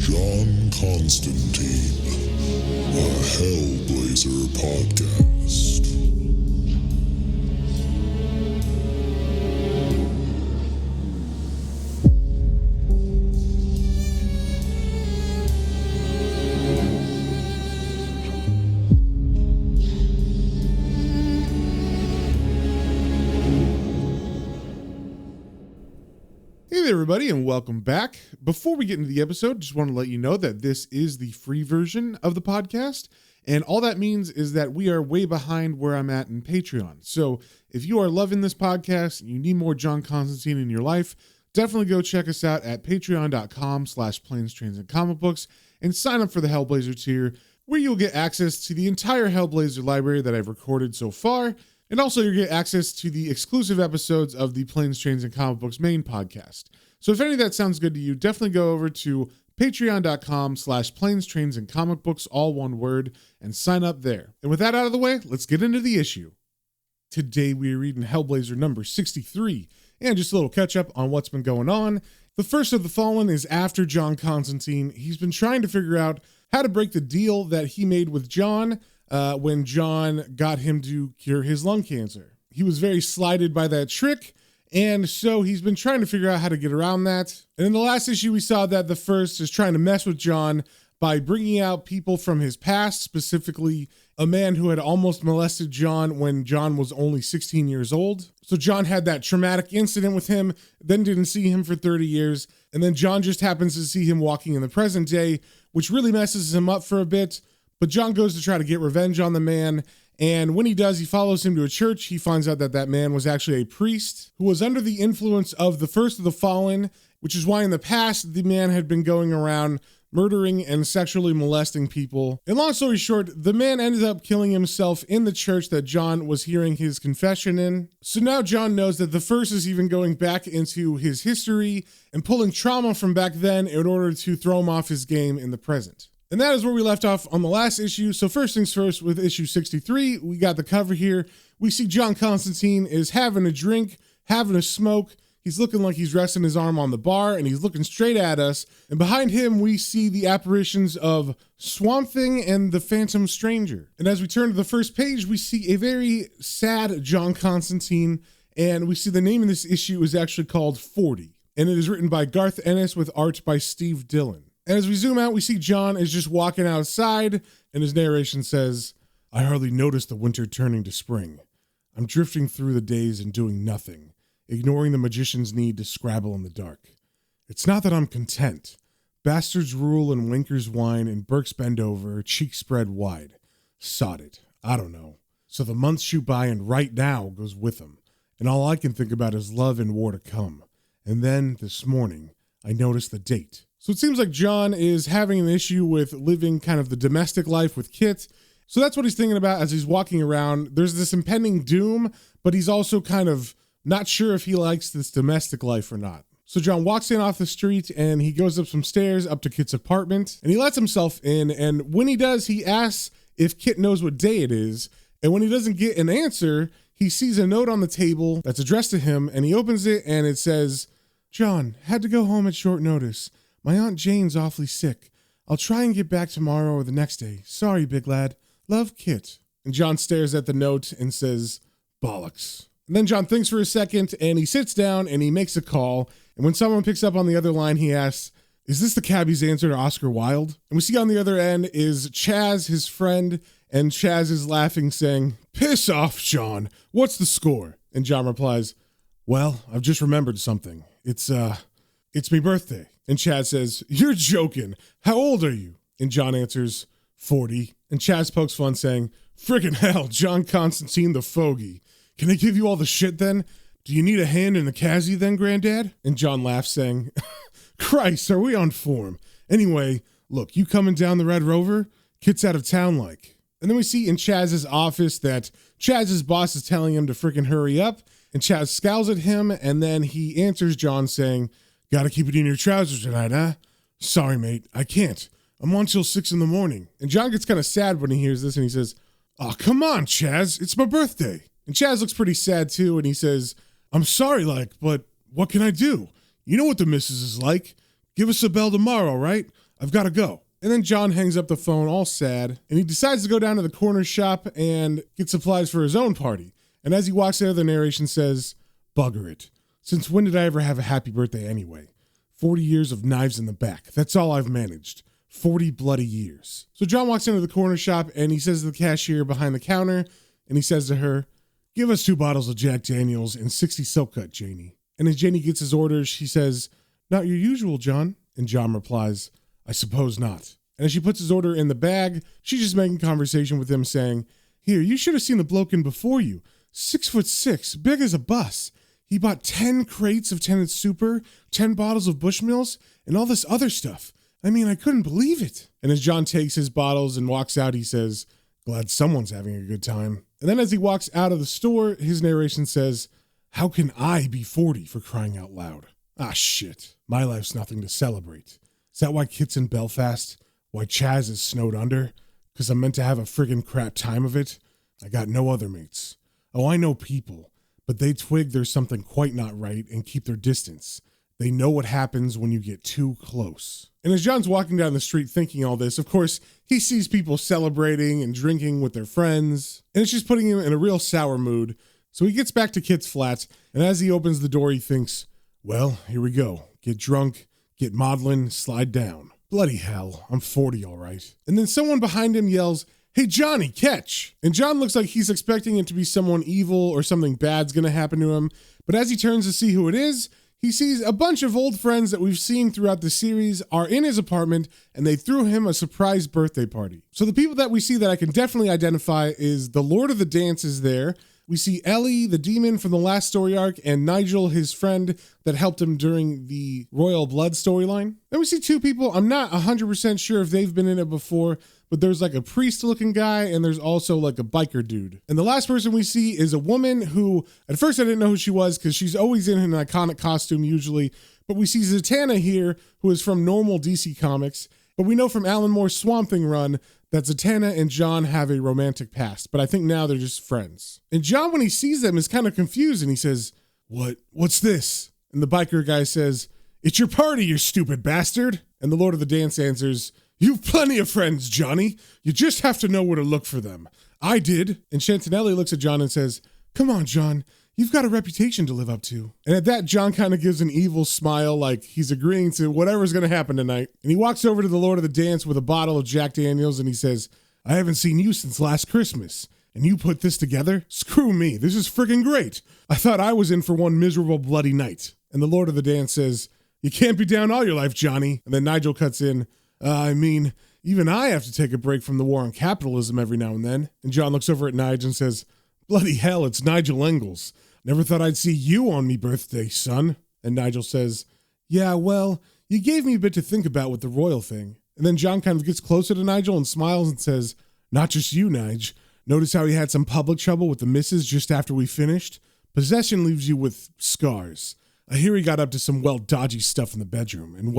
John Constantine, a Hellblazer podcast. Hey there, everybody, and welcome back. Before we get into the episode, just want to let you know that this is the free version of the podcast, and all that means is that we are way behind where I'm at in Patreon. So if you are loving this podcast and you need more John Constantine in your life, definitely go check us out at patreon.com/planes, trains, and comic books and sign up for the Hellblazer tier, where you'll get access to the entire Hellblazer library that I've recorded so far. And also you'll get access to the exclusive episodes of the Planes, Trains, and Comic Books main podcast. So if any of that sounds good to you, definitely go over to patreon.com/planes, trains, and comic books, all one word, and sign up there. And with that out of the way, let's get into the issue. Today we are reading Hellblazer number 63, and just a little catch up on what's been going on. The first of the Fallen is after John Constantine. He's been trying to figure out how to break the deal that he made with John when John got him to cure his lung cancer. He was very slighted by that trick, and so he's been trying to figure out how to get around that. And in the last issue, we saw that the First is trying to mess with John by bringing out people from his past, specifically a man who had almost molested John when John was only 16 years old. So John had that traumatic incident with him, then didn't see him for 30 years, and then John just happens to see him walking in the present day, which really messes him up for a bit. But John goes to try to get revenge on the man, and when he does, he follows him to a church. He finds out that that man was actually a priest who was under the influence of the First of the Fallen, which is why in the past the man had been going around murdering and sexually molesting people. And long story short, the man ended up killing himself in the church that John was hearing his confession in. So now John knows that the First is even going back into his history and pulling trauma from back then in order to throw him off his game in the present. And that is where we left off on the last issue. So first things first, with issue 63, we got the cover here. We see John Constantine is having a drink, having a smoke. He's looking like he's resting his arm on the bar, and he's looking straight at us. And behind him, we see the apparitions of Swamp Thing and the Phantom Stranger. And as we turn to the first page, we see a very sad John Constantine, and we see the name of this issue is actually called 40. And it is written by Garth Ennis with art by Steve Dillon. And as we zoom out, we see John is just walking outside, and his narration says, "I hardly noticed the winter turning to spring. I'm drifting through the days and doing nothing, ignoring the magician's need to scrabble in the dark. It's not that I'm content. Bastards rule and winkers whine and Burks bend over, cheeks spread wide. Sod it. I don't know. So the months shoot by and right now goes with them, and all I can think about is love and war to come. And then, this morning, I noticed the date." So it seems like John is having an issue with living kind of the domestic life with Kit. So that's what he's thinking about as he's walking around. There's this impending doom, but he's also kind of not sure if he likes this domestic life or not. So John walks in off the street and he goes up some stairs up to Kit's apartment and he lets himself in. And when he does, he asks if Kit knows what day it is. And when he doesn't get an answer, he sees a note on the table that's addressed to him and he opens it and it says, "John, had to go home at short notice. My Aunt Jane's awfully sick. I'll try and get back tomorrow or the next day. Sorry, big lad. Love, Kit." And John stares at the note and says, "Bollocks." And then John thinks for a second and he sits down and he makes a call. And when someone picks up on the other line, he asks, "Is this the cabbie's answer to Oscar Wilde?" And we see on the other end is Chaz, his friend, and Chaz is laughing, saying, "Piss off, John. What's the score?" And John replies, "Well, I've just remembered something. It's me birthday." And Chaz says, "You're joking. How old are you?" And John answers, 40. And Chaz pokes fun, saying, "Frickin' hell, John Constantine the fogey. Can I give you all the shit then? Do you need a hand in the Cassie then, Granddad?" And John laughs, saying, "Christ, are we on form? Anyway, look, you coming down the Red Rover? Kit's out of town like." And then we see in Chaz's office that Chaz's boss is telling him to frickin' hurry up. And Chaz scowls at him, and then he answers John, saying, "Gotta keep it in your trousers tonight, huh?" "Sorry, mate, I can't. I'm on till 6 a.m. And John gets kind of sad when he hears this, and he says, "Oh, come on, Chaz, it's my birthday." And Chaz looks pretty sad too, and he says, "I'm sorry, but what can I do? You know what the missus is like. Give us a bell tomorrow, right? I've got to go. And then John hangs up the phone all sad, and he decides to go down to the corner shop and get supplies for his own party. And as he walks there, the narration says, bugger it. Since when did I ever have a happy birthday anyway? 40 years of knives in the back. That's all I've managed. 40 bloody years. So John walks into the corner shop and he says to the cashier behind the counter, and he says to her, give us 2 bottles of Jack Daniels and 60 Silk Cut, Janie. And as Janie gets his orders, she says, not your usual, John. And John replies, I suppose not. And as she puts his order in the bag, she's just making conversation with him saying, here, you should have seen the bloke in before you. 6'6", big as a bus. He bought 10 crates of Tennant Super, 10 bottles of Bushmills, and all this other stuff. I mean, I couldn't believe it. And as John takes his bottles and walks out, he says, glad someone's having a good time. And then as he walks out of the store, his narration says, how can I be 40 for crying out loud? Ah, shit. My life's nothing to celebrate. Is that why Kit's in Belfast? Why Chaz is snowed under? Because I'm meant to have a friggin' crap time of it? I got no other mates. Oh, I know people, but they twig there's something quite not right and keep their distance. They know what happens when you get too close. And as John's walking down the street thinking all this, of course, he sees people celebrating and drinking with their friends, and it's just putting him in a real sour mood. So he gets back to Kit's flat, and as he opens the door, he thinks, well, here we go. Get drunk, get maudlin, slide down. Bloody hell, I'm 40 all right. And then someone behind him yells, hey, Johnny, catch! And John looks like he's expecting it to be someone evil or something bad's gonna happen to him. But as he turns to see who it is, he sees a bunch of old friends that we've seen throughout the series are in his apartment, and they threw him a surprise birthday party. So the people that we see that I can definitely identify is the Lord of the Dance is there. We see Ellie, the demon from the last story arc, and Nigel, his friend that helped him during the Royal Blood storyline. Then we see 2 people. I'm not 100% sure if they've been in it before, but there's like a priest-looking guy, and there's also like a biker dude. And the last person we see is a woman who, at first I didn't know who she was because she's always in an iconic costume usually, but we see Zatanna here, who is from normal DC Comics, but we know from Alan Moore's Swamp Thing run that Zatanna and John have a romantic past, but I think now they're just friends. And John, when he sees them, is kind of confused, and he says, what's this? And the biker guy says, it's your party, you stupid bastard. And the Lord of the Dance answers, you've plenty of friends, Johnny. You just have to know where to look for them. I did. And Chantinelli looks at John and says, come on, John. You've got a reputation to live up to. And at that, John kind of gives an evil smile like he's agreeing to whatever's going to happen tonight. And he walks over to the Lord of the Dance with a bottle of Jack Daniels and he says, I haven't seen you since last Christmas. And you put this together? Screw me. This is friggin' great. I thought I was in for one miserable bloody night. And the Lord of the Dance says, you can't be down all your life, Johnny. And then Nigel cuts in, I mean, even I have to take a break from the war on capitalism every now and then. And John looks over at Nigel and says, bloody hell, it's Nigel Engels. Never thought I'd see you on me birthday, son. And Nigel says, yeah, well, you gave me a bit to think about with the royal thing. And then John kind of gets closer to Nigel and smiles and says, not just you, Nige. Notice how he had some public trouble with the missus just after we finished? Possession leaves you with scars. I hear he got up to some, dodgy stuff in the bedroom. And,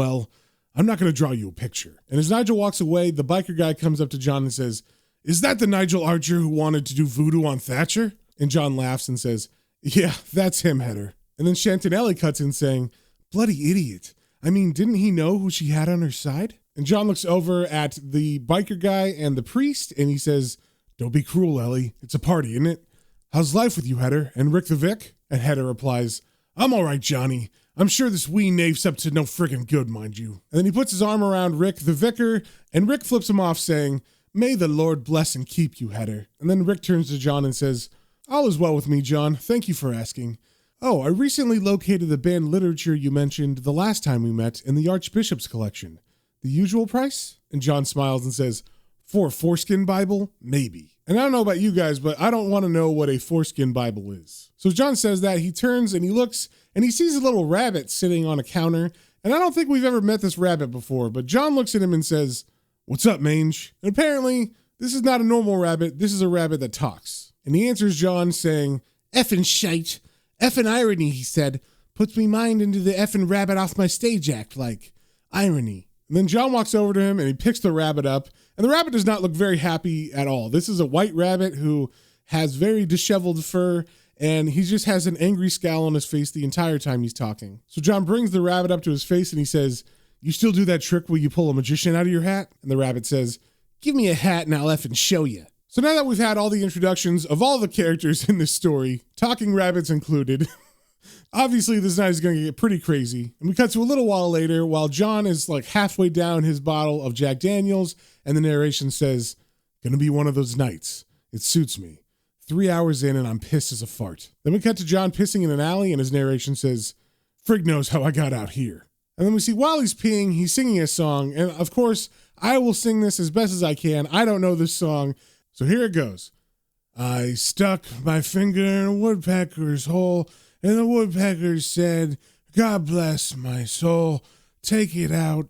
I'm not going to draw you a picture. And as Nigel walks away, the biker guy comes up to John and says, is that the Nigel Archer who wanted to do voodoo on Thatcher? And John laughs and says, yeah, that's him, Header. And then Chantinelli cuts in saying, bloody idiot. I mean, didn't he know who she had on her side? And John looks over at the biker guy and the priest, and he says, don't be cruel, Ellie. It's a party, isn't it? How's life with you, Header? And Rick the Vic? And Header replies, I'm all right, Johnny. I'm sure this wee knave's up to no friggin' good, mind you. And then he puts his arm around Rick the Vicar, and Rick flips him off saying, may the Lord bless and keep you, Header. And then Rick turns to John and says, all is well with me, John. Thank you for asking. Oh, I recently located the banned literature you mentioned the last time we met in the Archbishop's collection. The usual price? And John smiles and says, for a foreskin Bible? Maybe. And I don't know about you guys, but I don't want to know what a foreskin Bible is. So John says that, he turns and he looks and he sees a little rabbit sitting on a counter. And I don't think we've ever met this rabbit before, but John looks at him and says, what's up, Mange? And apparently this is not a normal rabbit. This is a rabbit that talks. And he answers John saying, effing shite. Effing irony, he said, puts me mind into the effing rabbit off my stage act, like irony. And then John walks over to him and he picks the rabbit up. And the rabbit does not look very happy at all. This is a white rabbit who has very disheveled fur, and he just has an angry scowl on his face the entire time he's talking. So John brings the rabbit up to his face and he says, you still do that trick where you pull a magician out of your hat? And the rabbit says, give me a hat and I'll effing show you. So now that we've had all the introductions of all the characters in this story, talking rabbits included, obviously this night is going to get pretty crazy. And we cut to a little while later while John is like halfway down his bottle of Jack Daniels and the narration says, gonna be one of those nights. It suits me. 3 hours in and I'm pissed as a fart. Then we cut to John pissing in an alley and his narration says, frig knows how I got out here. And then we see while he's peeing, he's singing a song. And of course, I will sing this as best as I can. I don't know this song. So here it goes. I stuck my finger in a woodpecker's hole, and the woodpecker said, God bless my soul. Take it out,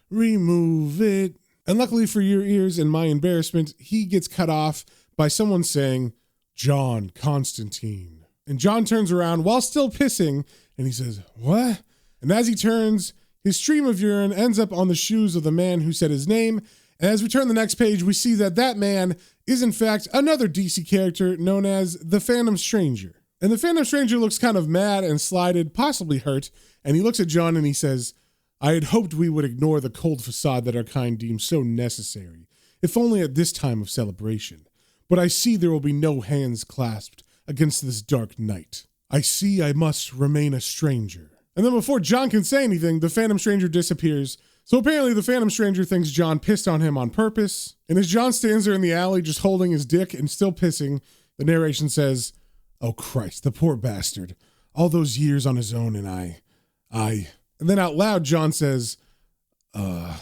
remove it. And luckily for your ears and my embarrassment, he gets cut off by someone saying, John Constantine. And John turns around while still pissing, and he says, what? And as he turns, his stream of urine ends up on the shoes of the man who said his name. And as we turn the next page, we see that that man is in fact another DC character known as the Phantom Stranger. And the Phantom Stranger looks kind of mad and slighted, possibly hurt. And he looks at John and he says, I had hoped we would ignore the cold facade that our kind deems so necessary, if only at this time of celebration. But I see there will be no hands clasped against this dark night. I see I must remain a stranger. And then before John can say anything, the Phantom Stranger disappears. So apparently the Phantom Stranger thinks John pissed on him on purpose. And as John stands there in the alley just holding his dick and still pissing, the narration says, oh Christ, the poor bastard. All those years on his own and I. And then out loud, John says, And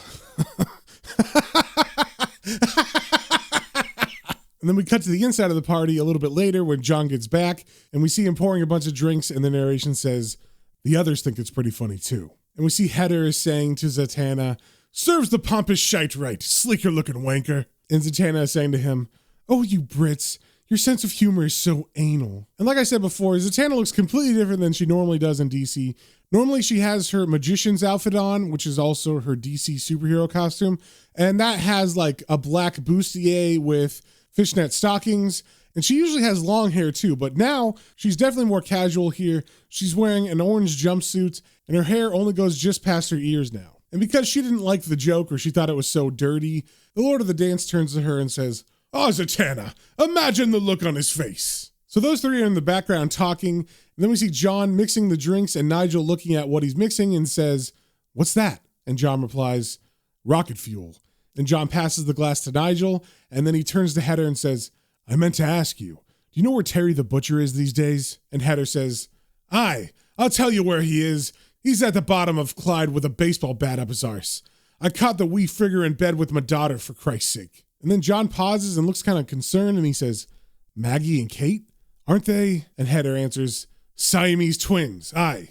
then we cut to the inside of the party a little bit later when John gets back and we see him pouring a bunch of drinks and the narration says, the others think it's pretty funny too. And we see Heather is saying to Zatanna, serves the pompous shite right, sleeker looking wanker. And Zatanna is saying to him, oh, you Brits, your sense of humor is so anal. And like I said before, Zatanna looks completely different than she normally does in DC. Normally she has her magician's outfit on, which is also her DC superhero costume. And that has like a black bustier with fishnet stockings. And she usually has long hair too, but now she's definitely more casual here. She's wearing an orange jumpsuit and her hair only goes just past her ears now. And because she didn't like the joke or she thought it was so dirty, the Lord of the Dance turns to her and says, oh, Zatanna, imagine the look on his face. So those three are in the background talking. And then we see John mixing the drinks and Nigel looking at what he's mixing and says, what's that? And John replies, rocket fuel. And John passes the glass to Nigel. And then he turns to Heather and says, I meant to ask you, do you know where Terry the Butcher is these days? And Heather says, aye, I'll tell you where he is. He's at the bottom of Clyde with a baseball bat up his arse. I caught the wee figure in bed with my daughter, for Christ's sake. And then John pauses and looks kind of concerned and he says, Maggie and Kate? Aren't they? And Heather answers, Siamese twins, aye.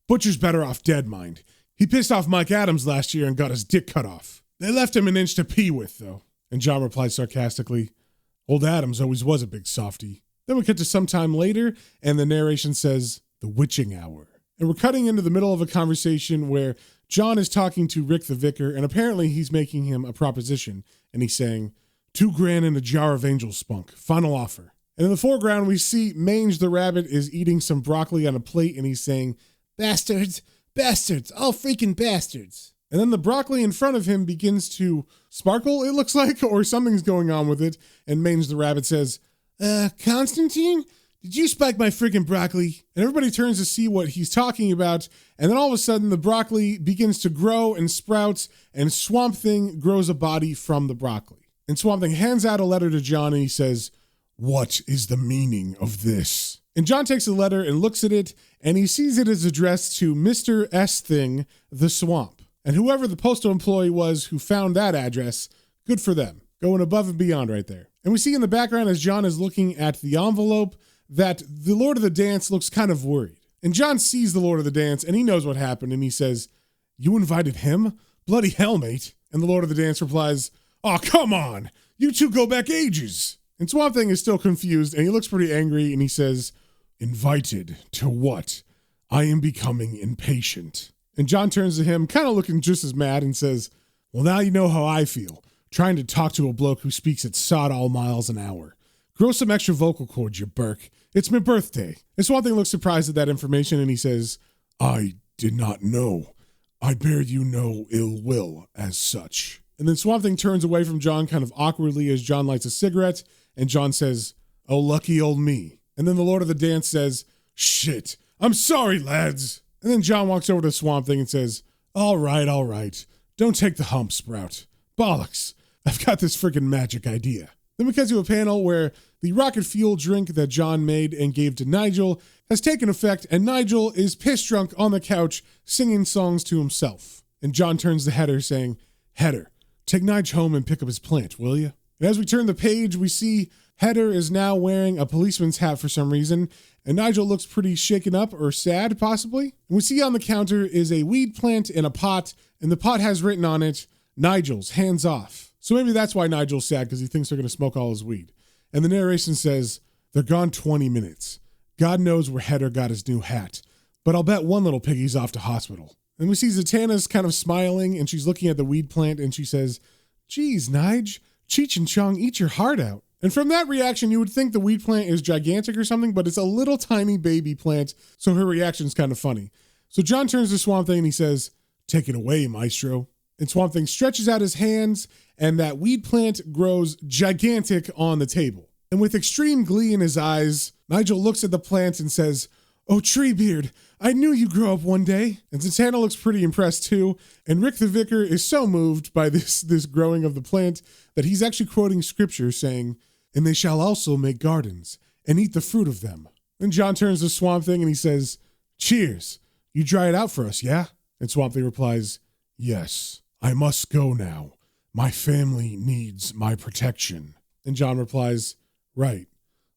Butcher's better off dead, mind. He pissed off Mike Adams last year and got his dick cut off. They left him an inch to pee with, though. And John replied sarcastically, old Adams always was a big softy. Then we cut to some time later and the narration says, the witching hour. And we're cutting into the middle of a conversation where John is talking to Rick the Vicar, and apparently he's making him a proposition. And he's saying, $2,000 in a jar of angel spunk. Final offer. And in the foreground, we see Mange the rabbit is eating some broccoli on a plate, and he's saying, bastards, bastards, all freaking bastards. And then the broccoli in front of him begins to sparkle, it looks like, or something's going on with it. And Mange the rabbit says, Constantine? Did you spike my freaking broccoli? And everybody turns to see what he's talking about. And then all of a sudden, the broccoli begins to grow and sprouts, and Swamp Thing grows a body from the broccoli. And Swamp Thing hands out a letter to John, and he says, what is the meaning of this? And John takes the letter and looks at it, and he sees it as addressed to Mr. S. Thing, the Swamp. And whoever the postal employee was who found that address, good for them. Going above and beyond right there. And we see in the background as John is looking at the envelope that the Lord of the Dance looks kind of worried. And John sees the Lord of the Dance and he knows what happened and he says, you invited him? Bloody hell, mate. And the Lord of the Dance replies, oh, come on. You two go back ages. And Swamp Thing is still confused and he looks pretty angry and he says, invited to what? I am becoming impatient. And John turns to him, kind of looking just as mad and says, well, now you know how I feel, trying to talk to a bloke who speaks at sod all miles an hour. Grow some extra vocal cords, you Burke. It's my birthday. And Swamp Thing looks surprised at that information and he says, I did not know. I bear you no ill will as such. And then Swamp Thing turns away from John kind of awkwardly as John lights a cigarette, and John says, oh, lucky old me. And then the Lord of the Dance says, shit, I'm sorry, lads. And then John walks over to Swamp Thing and says, all right. Don't take the hump, Sprout. Bollocks. I've got this freaking magic idea. Then we cut to a panel where the rocket fuel drink that John made and gave to Nigel has taken effect, and Nigel is piss drunk on the couch singing songs to himself. And John turns to Heather saying, Heather, take Nige home and pick up his plant, will you? And as we turn the page, we see Heather is now wearing a policeman's hat for some reason, and Nigel looks pretty shaken up or sad, possibly. And we see on the counter is a weed plant in a pot, and the pot has written on it, Nigel's, hands off. So maybe that's why Nigel's sad, because he thinks they're going to smoke all his weed. And the narration says, they're gone 20 minutes. God knows where Heather got his new hat, but I'll bet one little piggy's off to hospital. And we see Zatanna's kind of smiling, and she's looking at the weed plant, and she says, geez, Nige, Cheech and Chong, eat your heart out. And from that reaction, you would think the weed plant is gigantic or something, but it's a little tiny baby plant, so her reaction's kind of funny. So John turns to Swamp Thing and he says, take it away, maestro. And Swamp Thing stretches out his hands, and that weed plant grows gigantic on the table. And with extreme glee in his eyes, Nigel looks at the plant and says, oh, Treebeard, I knew you'd grow up one day. And Zatanna looks pretty impressed too. And Rick the Vicar is so moved by this growing of the plant that he's actually quoting scripture saying, and they shall also make gardens and eat the fruit of them. Then John turns to Swamp Thing and he says, cheers. You dry it out for us, yeah? And Swamp Thing replies, yes, I must go now. My family needs my protection. And John replies, right.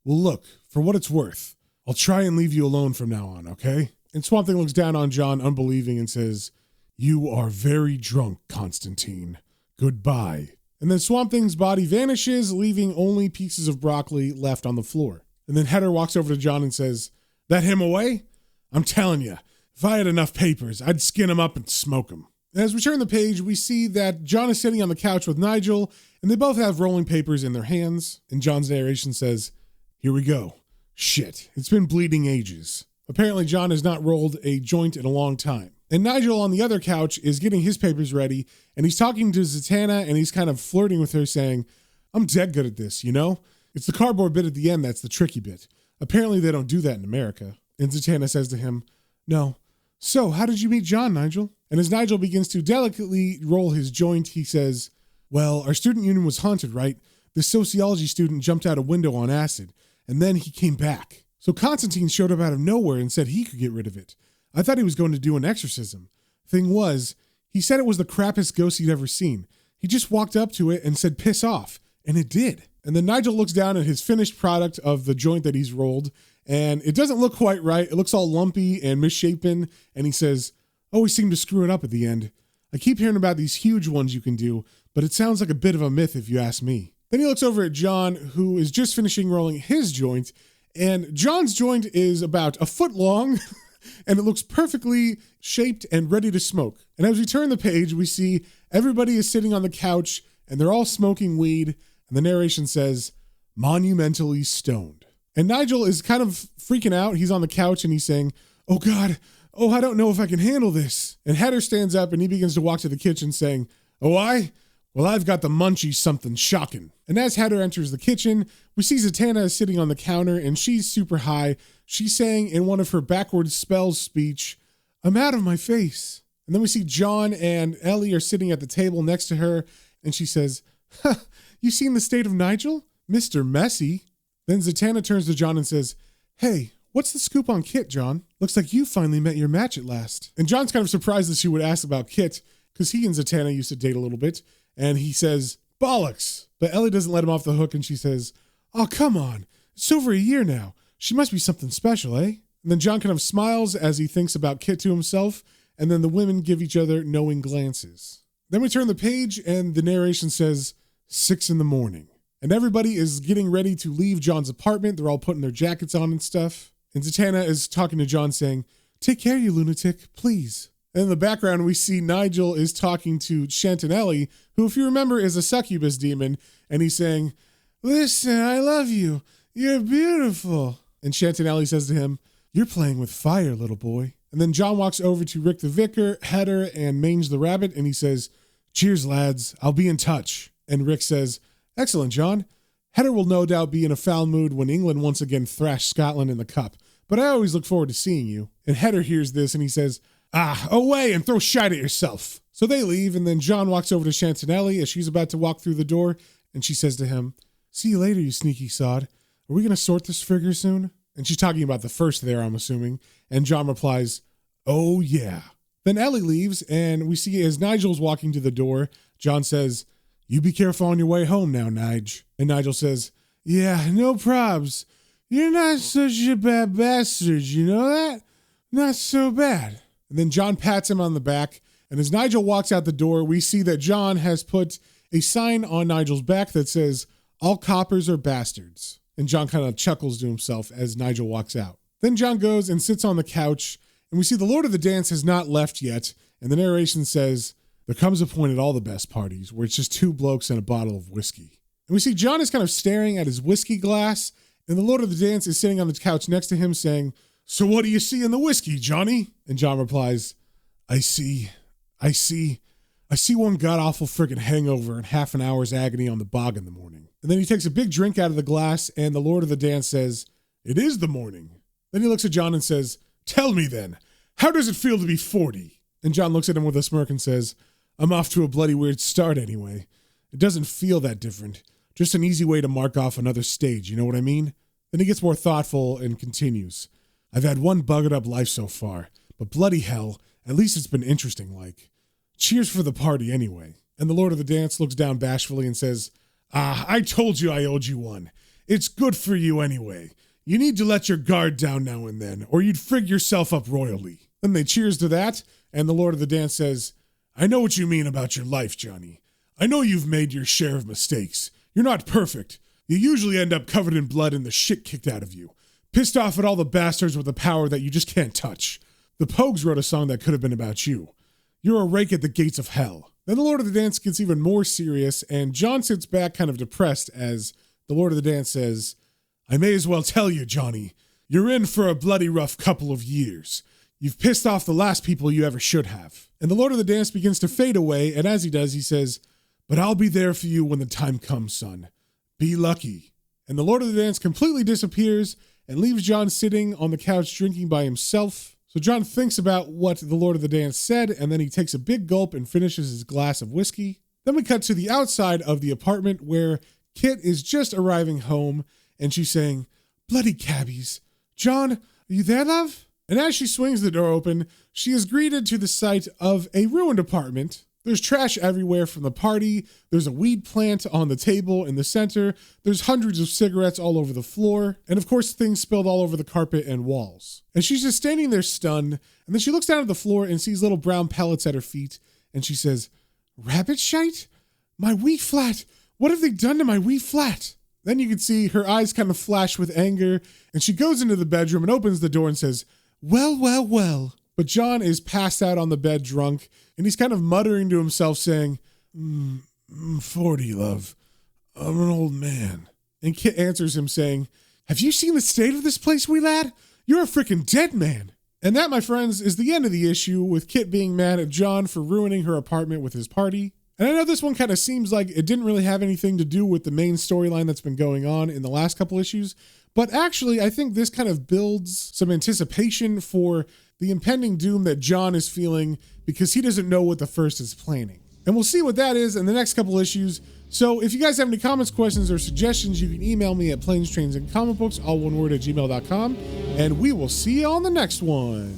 Well, look, for what it's worth, I'll try and leave you alone from now on, okay? And Swamp Thing looks down on John, unbelieving, and says, you are very drunk, Constantine. Goodbye. And then Swamp Thing's body vanishes, leaving only pieces of broccoli left on the floor. And then Heather walks over to John and says, that him away? I'm telling you, if I had enough papers, I'd skin him up and smoke him. And as we turn the page, we see that John is sitting on the couch with Nigel, and they both have rolling papers in their hands. And John's narration says, here we go. Shit, it's been bleeding ages. Apparently, John has not rolled a joint in a long time. And Nigel on the other couch is getting his papers ready, and he's talking to Zatanna, and he's kind of flirting with her, saying, I'm dead good at this, you know? It's the cardboard bit at the end that's the tricky bit. Apparently, they don't do that in America. And Zatanna says to him, no. So, how did you meet John, Nigel? And as Nigel begins to delicately roll his joint, he says, well, our student union was haunted, right? This sociology student jumped out a window on acid, and then he came back. So Constantine showed up out of nowhere and said he could get rid of it. I thought he was going to do an exorcism. Thing was, he said it was the crappiest ghost he'd ever seen. He just walked up to it and said, piss off. And it did. And then Nigel looks down at his finished product of the joint that he's rolled, and it doesn't look quite right. It looks all lumpy and misshapen. And he says, always seem to screw it up at the end. I keep hearing about these huge ones you can do, but it sounds like a bit of a myth if you ask me. Then he looks over at John, who is just finishing rolling his joint, and John's joint is about a foot long, and it looks perfectly shaped and ready to smoke. And as we turn the page, we see everybody is sitting on the couch, and they're all smoking weed, and the narration says, monumentally stoned. And Nigel is kind of freaking out. He's on the couch, and he's saying, oh God, oh, I don't know if I can handle this. And Heather stands up, and he begins to walk to the kitchen saying, oh, well, I've got the munchies something shocking. And as Heather enters the kitchen, we see Zatanna is sitting on the counter, and she's super high. She's saying in one of her backwards spells speech, I'm out of my face. And then we see John and Ellie are sitting at the table next to her, and she says, you seen the state of Nigel? Mr. Messy. Then Zatanna turns to John and says, hey, what's the scoop on Kit, John? Looks like you finally met your match at last. And John's kind of surprised that she would ask about Kit, because he and Zatanna used to date a little bit. And he says, bollocks. But Ellie doesn't let him off the hook, and she says, oh, come on. It's over a year now. She must be something special, eh? And then John kind of smiles as he thinks about Kit to himself, and then the women give each other knowing glances. Then we turn the page, and the narration says, 6 a.m. And everybody is getting ready to leave John's apartment. They're all putting their jackets on and stuff. And Zatanna is talking to John saying, take care, you lunatic, please. And in the background, we see Nigel is talking to Chantanelli, who, if you remember, is a succubus demon. And he's saying, listen, I love you. You're beautiful. And Chantanelli says to him, you're playing with fire, little boy. And then John walks over to Rick the Vicar, Heather, and Mange the Rabbit, and he says, "Cheers, lads. I'll be in touch." And Rick says, "Excellent, John. Heather will no doubt be in a foul mood when England once again thrash Scotland in the cup, but I always look forward to seeing you." And Heather hears this and he says, "Away and throw shite at yourself." So they leave, and then John walks over to Chantinelli as she's about to walk through the door, and she says to him, "See you later, you sneaky sod. Are we going to sort this figure soon?" And she's talking about the first there, I'm assuming. And John replies, "Oh, yeah." Then Ellie leaves, and we see as Nigel's walking to the door, John says, "You be careful on your way home now, Nige." And Nigel says, "Yeah, no probs. You're not such a bad bastard, you know that? Not so bad." And then John pats him on the back, and as Nigel walks out the door, we see that John has put a sign on Nigel's back that says, "All coppers are bastards." And John kind of chuckles to himself as Nigel walks out. Then John goes and sits on the couch, and we see the Lord of the Dance has not left yet, and the narration says, "There comes a point at all the best parties where it's just two blokes and a bottle of whiskey." And we see John is kind of staring at his whiskey glass, and the Lord of the Dance is sitting on the couch next to him saying, "So what do you see in the whiskey, Johnny?" And John replies, I see one god-awful friggin' hangover and half an hour's agony on the bog in the morning." And then he takes a big drink out of the glass, and the Lord of the Dance says, "It is the morning." Then he looks at John and says, "Tell me then, how does it feel to be 40? And John looks at him with a smirk and says, "I'm off to a bloody weird start anyway. It doesn't feel that different. Just an easy way to mark off another stage, you know what I mean?" Then he gets more thoughtful and continues, "I've had one buggered up life so far, but bloody hell, at least it's been interesting like. Cheers for the party anyway." And the Lord of the Dance looks down bashfully and says, I told you I owed you one. It's good for you anyway. You need to let your guard down now and then, or you'd frig yourself up royally." Then they cheers to that, and the Lord of the Dance says, "I know what you mean about your life, Johnny. I know you've made your share of mistakes. You're not perfect. You usually end up covered in blood and the shit kicked out of you. Pissed off at all the bastards with a power that you just can't touch. The Pogues wrote a song that could have been about you. You're a rake at the gates of hell." Then the Lord of the Dance gets even more serious, and John sits back kind of depressed as the Lord of the Dance says, "I may as well tell you, Johnny, you're in for a bloody rough couple of years. You've pissed off the last people you ever should have." And the Lord of the Dance begins to fade away, and as he does, he says, "But I'll be there for you when the time comes, son. Be lucky." And the Lord of the Dance completely disappears and leaves John sitting on the couch drinking by himself. So John thinks about what the Lord of the Dance said, and then he takes a big gulp and finishes his glass of whiskey. Then we cut to the outside of the apartment where Kit is just arriving home, and she's saying, "Bloody cabbies. John, are you there, love?" And as she swings the door open, she is greeted to the sight of a ruined apartment. There's trash everywhere from the party. There's a weed plant on the table in the center. There's hundreds of cigarettes all over the floor. And of course, things spilled all over the carpet and walls. And she's just standing there stunned. And then she looks down at the floor and sees little brown pellets at her feet. And she says, "Rabbit shite? My wee flat. What have they done to my wee flat?" Then you can see her eyes kind of flash with anger. And she goes into the bedroom and opens the door and says, "Well, well, well." But John is passed out on the bed drunk, and he's kind of muttering to himself saying, 40, love. I'm an old man." And Kit answers him saying, "Have you seen the state of this place, wee lad? You're a freaking dead man." And that, my friends, is the end of the issue, with Kit being mad at John for ruining her apartment with his party. And I know this one kind of seems like it didn't really have anything to do with the main storyline that's been going on in the last couple issues, but actually I think this kind of builds some anticipation for the impending doom that John is feeling because he doesn't know what the first is planning. And we'll see what that is in the next couple issues. So if you guys have any comments, questions, or suggestions, you can email me at planestrains and comic books, all one word, at gmail.com. And we will see you on the next one.